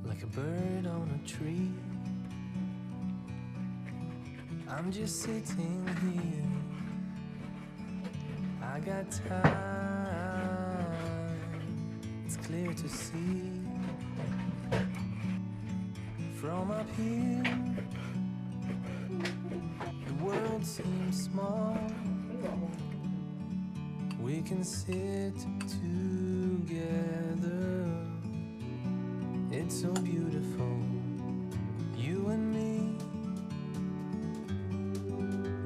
Like a bird on a tree, I'm just sitting here. I got time, it's clear to see. From up here, the world seems small. We can sit together. It's so beautiful, you and me.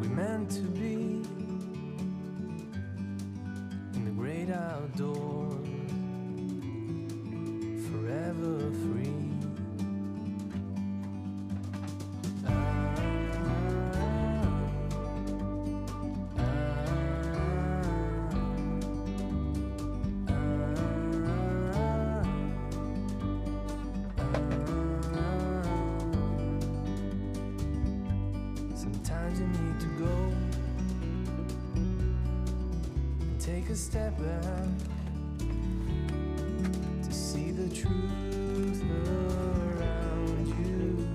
We meant to be in the great outdoors, forever free. Sometimes you need to go and take a step back to see the truth around you.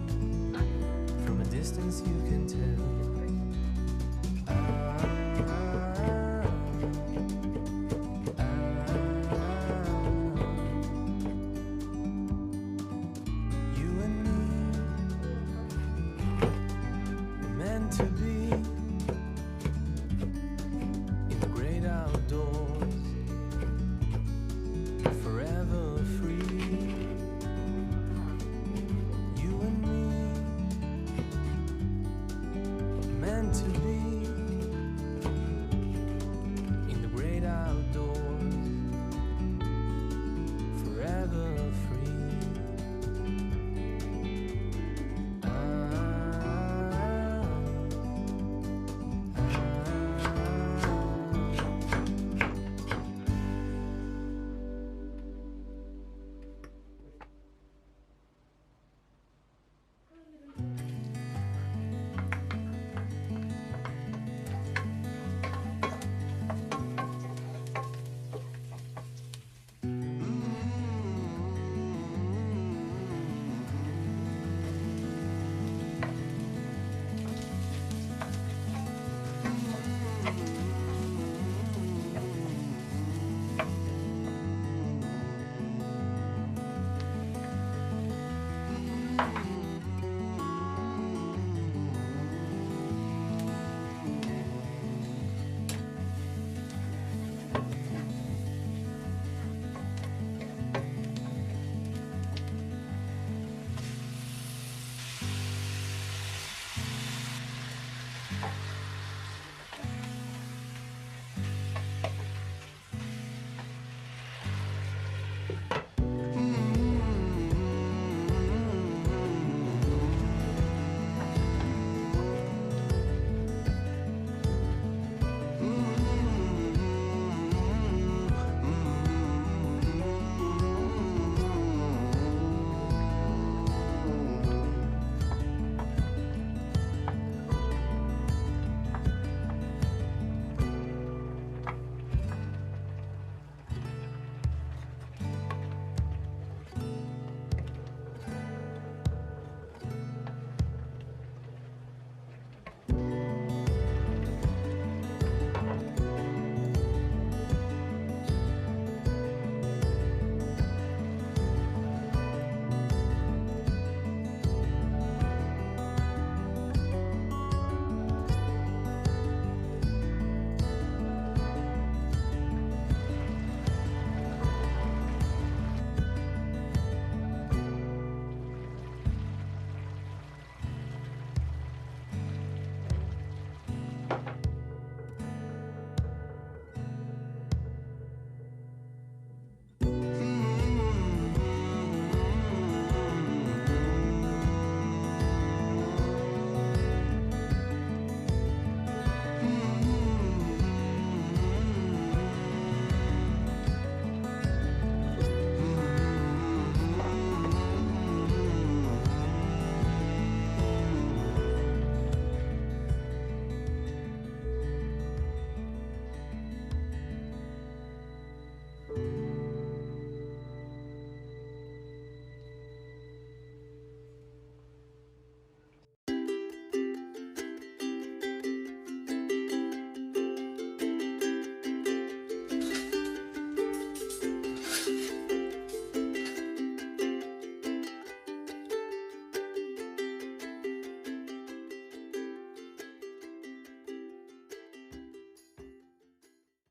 From a distance you can tell